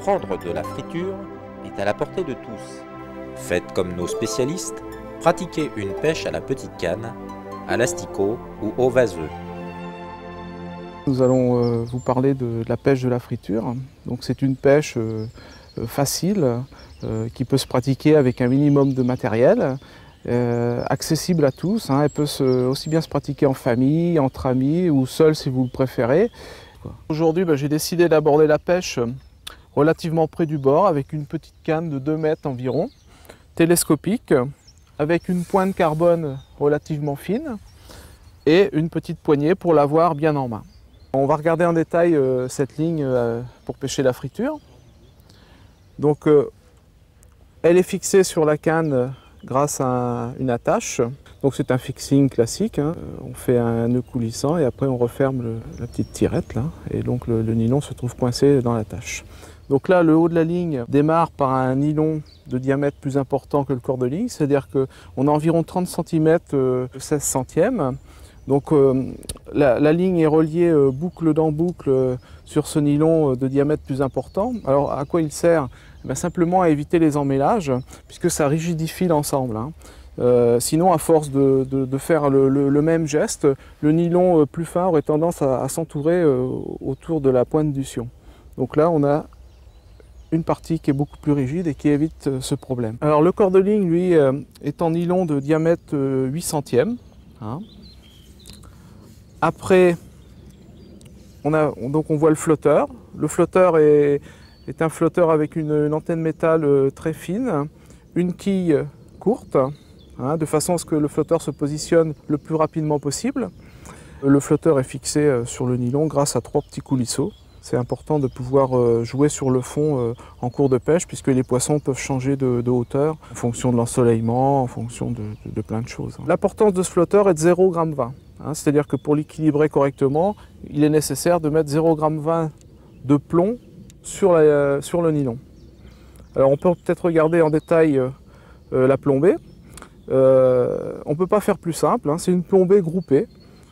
Apprendre de la friture est à la portée de tous. Faites comme nos spécialistes, pratiquez une pêche à la petite canne, à l'asticot ou au vaseux. Nous allons vous parler de la pêche de la friture. Donc c'est une pêche facile qui peut se pratiquer avec un minimum de matériel, accessible à tous. Elle peut aussi bien se pratiquer en famille, entre amis ou seul si vous le préférez. Aujourd'hui, j'ai décidé d'aborder la pêche relativement près du bord avec une petite canne de 2 mètres environ, télescopique, avec une pointe carbone relativement fine et une petite poignée pour l'avoir bien en main. On va regarder en détail cette ligne pour pêcher la friture. Donc, elle est fixée sur la canne grâce à une attache. Donc c'est un fixing classique. On fait un nœud coulissant et après on referme la petite tirette là. Et donc le nylon se trouve coincé dans l'attache. Donc là, le haut de la ligne démarre par un nylon de diamètre plus important que le corps de ligne, c'est-à-dire qu'on a environ 30 cm 16 centièmes. Donc la ligne est reliée boucle dans boucle sur ce nylon de diamètre plus important. Alors à quoi il sert? Simplement à éviter les emmêlages, puisque ça rigidifie l'ensemble. Sinon, à force de faire le même geste, le nylon plus fin aurait tendance à s'entourer autour de la pointe du sion. Donc là, on a une partie qui est beaucoup plus rigide et qui évite ce problème. Alors le corps de ligne, lui, est en nylon de diamètre 8 centièmes. Après, on voit le flotteur. Le flotteur est un flotteur avec une antenne métal très fine, une quille courte, de façon à ce que le flotteur se positionne le plus rapidement possible. Le flotteur est fixé sur le nylon grâce à 3 petits coulisseaux. C'est important de pouvoir jouer sur le fond en cours de pêche, puisque les poissons peuvent changer de hauteur en fonction de l'ensoleillement, en fonction de plein de choses. L'importance de ce flotteur est de 0,20 g. C'est-à-dire que pour l'équilibrer correctement, il est nécessaire de mettre 0,20 g de plomb sur le nylon. Alors on peut peut-être regarder en détail la plombée. On ne peut pas faire plus simple, c'est une plombée groupée.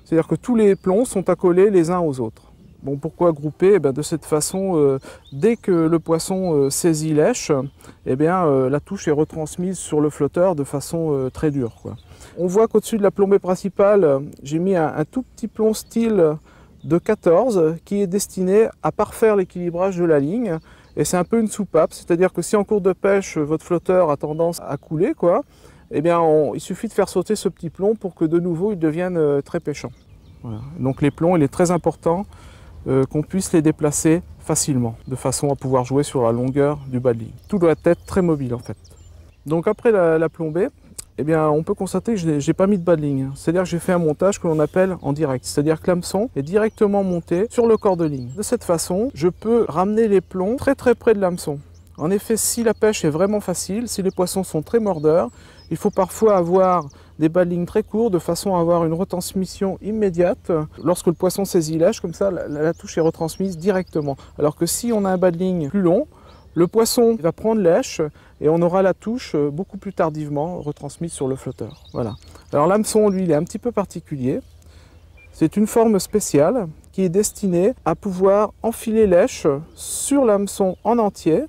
C'est-à-dire que tous les plombs sont accolés les uns aux autres. Bon, pourquoi grouper? De cette façon, dès que le poisson saisit lèche, la touche est retransmise sur le flotteur de façon très dure, quoi. On voit qu'au-dessus de la plombée principale, j'ai mis un tout petit plomb style de 14 qui est destiné à parfaire l'équilibrage de la ligne. Et c'est un peu une soupape, c'est-à-dire que si en cours de pêche, votre flotteur a tendance à couler, il suffit de faire sauter ce petit plomb pour que de nouveau il devienne très pêchant. Voilà. Donc les plombs, il est très important qu'on puisse les déplacer facilement, de façon à pouvoir jouer sur la longueur du bas de ligne. Tout doit être très mobile en fait. Donc après la plombée, on peut constater que je n'ai pas mis de bas de ligne. C'est-à-dire que j'ai fait un montage que l'on appelle en direct. C'est-à-dire que l'hameçon est directement monté sur le corps de ligne. De cette façon, je peux ramener les plombs très très près de l'hameçon. En effet, si la pêche est vraiment facile, si les poissons sont très mordeurs, il faut parfois avoir des bas de ligne très courts de façon à avoir une retransmission immédiate. Lorsque le poisson saisit lèche, comme ça, la touche est retransmise directement. Alors que si on a un bas de ligne plus long, le poisson va prendre lèche et on aura la touche beaucoup plus tardivement retransmise sur le flotteur. Voilà. Alors l'hameçon, lui, il est un petit peu particulier. C'est une forme spéciale qui est destinée à pouvoir enfiler lèche sur l'hameçon en entier.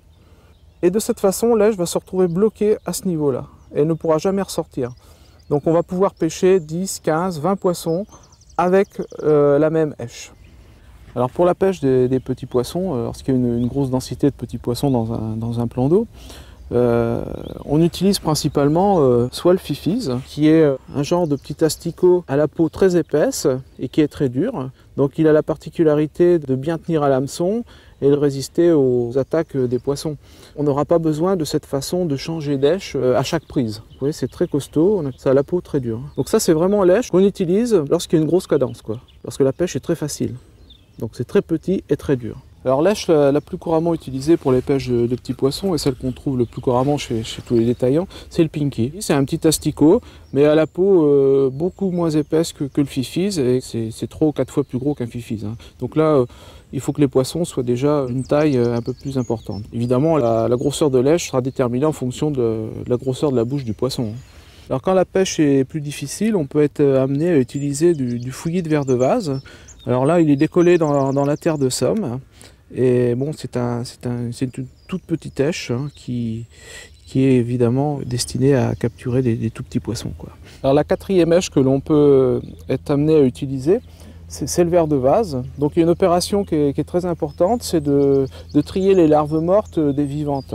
Et de cette façon, lèche va se retrouver bloquée à ce niveau-là et ne pourra jamais ressortir. Donc on va pouvoir pêcher 10, 15, 20 poissons avec la même èche. Alors pour la pêche des petits poissons, lorsqu'il y a une grosse densité de petits poissons dans un plan d'eau, on utilise principalement soit le fifis, qui est un genre de petit asticot à la peau très épaisse et qui est très dur. Donc il a la particularité de bien tenir à l'hameçon et de résister aux attaques des poissons. On n'aura pas besoin de cette façon de changer d'èche à chaque prise. Vous voyez, c'est très costaud, ça a la peau très dure. Donc ça, c'est vraiment l'èche qu'on utilise lorsqu'il y a une grosse cadence, lorsque la pêche est très facile. Donc c'est très petit et très dur. Alors l'èche la plus couramment utilisée pour les pêches de petits poissons et celle qu'on trouve le plus couramment chez tous les détaillants, c'est le pinky. C'est un petit asticot, mais à la peau beaucoup moins épaisse que le fifis, et c'est 3 ou 4 fois plus gros qu'un fifis. Donc là, il faut que les poissons soient déjà d'une taille un peu plus importante. Évidemment, la grosseur de l'èche sera déterminée en fonction de la grosseur de la bouche du poisson. Alors quand la pêche est plus difficile, on peut être amené à utiliser du fouillis de verre de vase. Alors là, il est décollé dans la terre de somme Et bon, c'est une toute petite èche hein, qui est évidemment destinée à capturer des tout petits poissons, quoi. Alors la quatrième èche que l'on peut être amené à utiliser, c'est le ver de vase. Donc il y a une opération qui est très importante, c'est de trier les larves mortes des vivantes.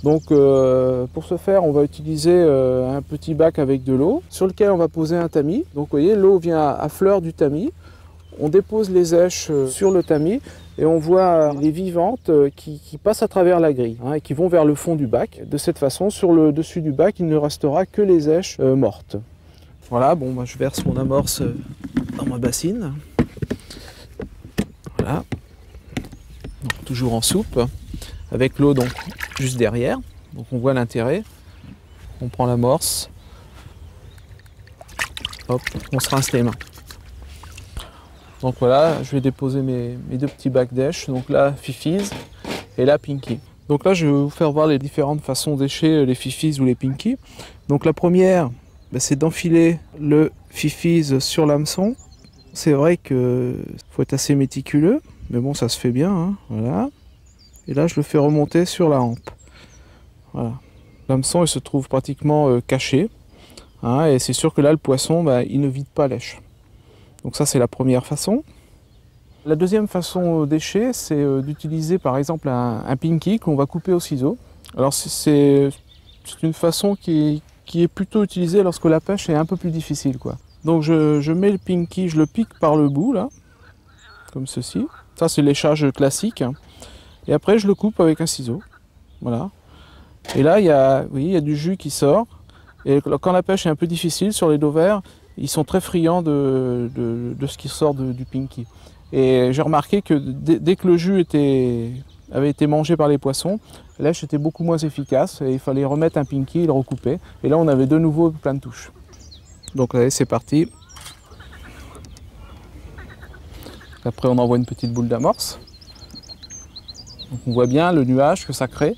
Donc pour ce faire, on va utiliser un petit bac avec de l'eau sur lequel on va poser un tamis. Donc vous voyez, l'eau vient à fleur du tamis. On dépose les èches sur le tamis et on voit les vivantes qui passent à travers la grille hein, et qui vont vers le fond du bac. De cette façon, sur le dessus du bac, il ne restera que les èches mortes. Voilà, bon, bah, je verse mon amorce dans ma bassine. Voilà. Donc, toujours en soupe, avec l'eau donc juste derrière. Donc on voit l'intérêt. On prend l'amorce. Hop, on se rince les mains. Donc voilà, je vais déposer mes deux petits bacs d'èches. Donc là, Fifis et là, Pinky. Donc là, je vais vous faire voir les différentes façons d'écher les Fifis ou les Pinky. Donc la première, c'est d'enfiler le Fifis sur l'hameçon. C'est vrai qu'il faut être assez méticuleux, mais bon, ça se fait bien. Hein, voilà. Et là, je le fais remonter sur la hampe. Voilà. L'hameçon, il se trouve pratiquement caché. Hein, et c'est sûr que là, le poisson, il ne vide pas l'èche. Donc ça, c'est la première façon. La deuxième façon d'écher, c'est d'utiliser par exemple un pinky qu'on va couper au ciseau. Alors c'est une façon qui est plutôt utilisée lorsque la pêche est un peu plus difficile, quoi. Donc je mets le pinky, je le pique par le bout, là, comme ceci. Ça, c'est l'échage classique. Et après, je le coupe avec un ciseau. Voilà. Et là, vous voyez, il y a du jus qui sort. Et quand la pêche est un peu difficile sur les dos verts, ils sont très friands de ce qui sort du pinky. Et j'ai remarqué que dès que le jus avait été mangé par les poissons, l'èche était beaucoup moins efficace et il fallait remettre un pinky et le recouper. Et là, on avait de nouveau plein de touches. Donc allez, c'est parti. Après, on envoie une petite boule d'amorce. Donc on voit bien le nuage que ça crée.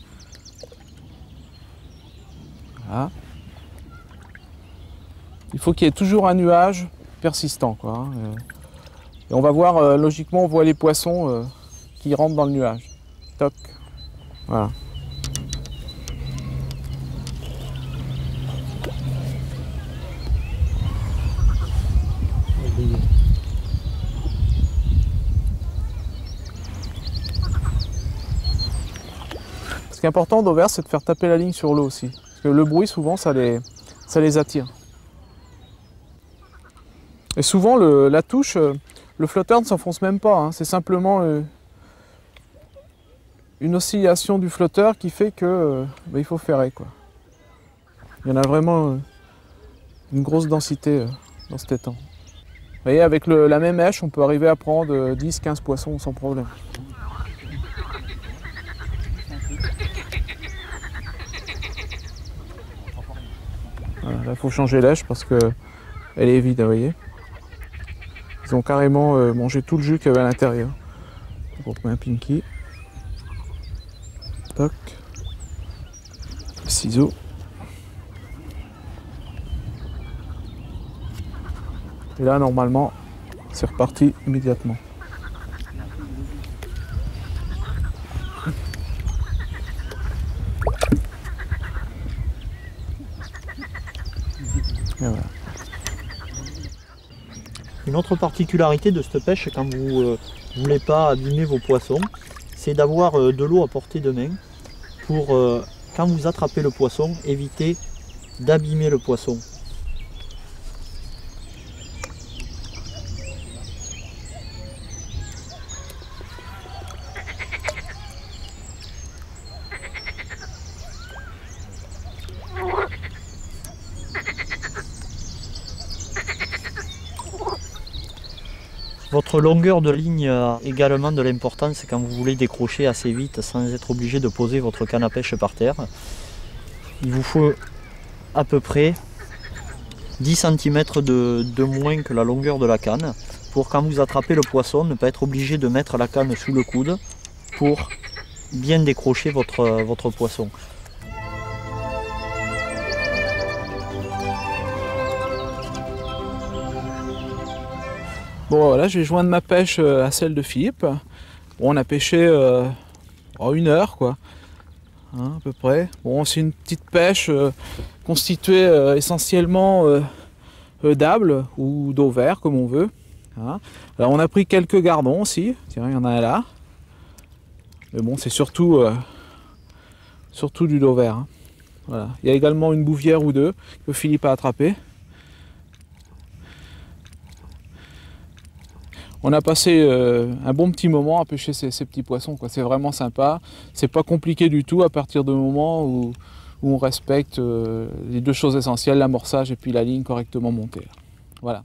Voilà. Il faut qu'il y ait toujours un nuage persistant, quoi. Et on va voir, logiquement, on voit les poissons qui rentrent dans le nuage. Toc. Voilà. Ce qui est important d'au vert, c'est de faire taper la ligne sur l'eau aussi. Parce que le bruit, souvent, ça les attire. Et souvent, la touche, le flotteur ne s'enfonce même pas. Hein. C'est simplement une oscillation du flotteur qui fait que il faut ferrer, quoi. Il y en a vraiment une grosse densité dans cet étang. Vous voyez, avec la même èche, on peut arriver à prendre 10-15 poissons sans problème. Voilà, là, il faut changer l'èche parce qu'elle est vide, vous voyez. Ils ont carrément mangé tout le jus qu'il y avait à l'intérieur. On remet un pinky. Toc. Ciseaux. Et là, normalement, c'est reparti immédiatement. Et voilà. Une autre particularité de cette pêche, quand vous ne voulez pas abîmer vos poissons, c'est d'avoir de l'eau à portée de main pour, quand vous attrapez le poisson, éviter d'abîmer le poisson. Votre longueur de ligne a également de l'importance quand vous voulez décrocher assez vite sans être obligé de poser votre canne à pêche par terre. Il vous faut à peu près 10 cm de moins que la longueur de la canne pour quand vous attrapez le poisson ne pas être obligé de mettre la canne sous le coude pour bien décrocher votre poisson. Bon voilà, je vais joindre ma pêche à celle de Philippe. Bon, on a pêché en 1 heure, quoi, hein, à peu près. Bon, c'est une petite pêche constituée essentiellement d'âble ou d'eau vert, comme on veut. Hein. Alors, on a pris quelques gardons aussi. Tiens, il y en a un là. Mais bon, c'est surtout du dos vert. Hein. Voilà. Il y a également une bouvière ou deux que Philippe a attrapé. On a passé un bon petit moment à pêcher ces petits poissons, quoi. C'est vraiment sympa. C'est pas compliqué du tout à partir du moment où on respecte les 2 choses essentielles, l'amorçage et puis la ligne correctement montée. Voilà.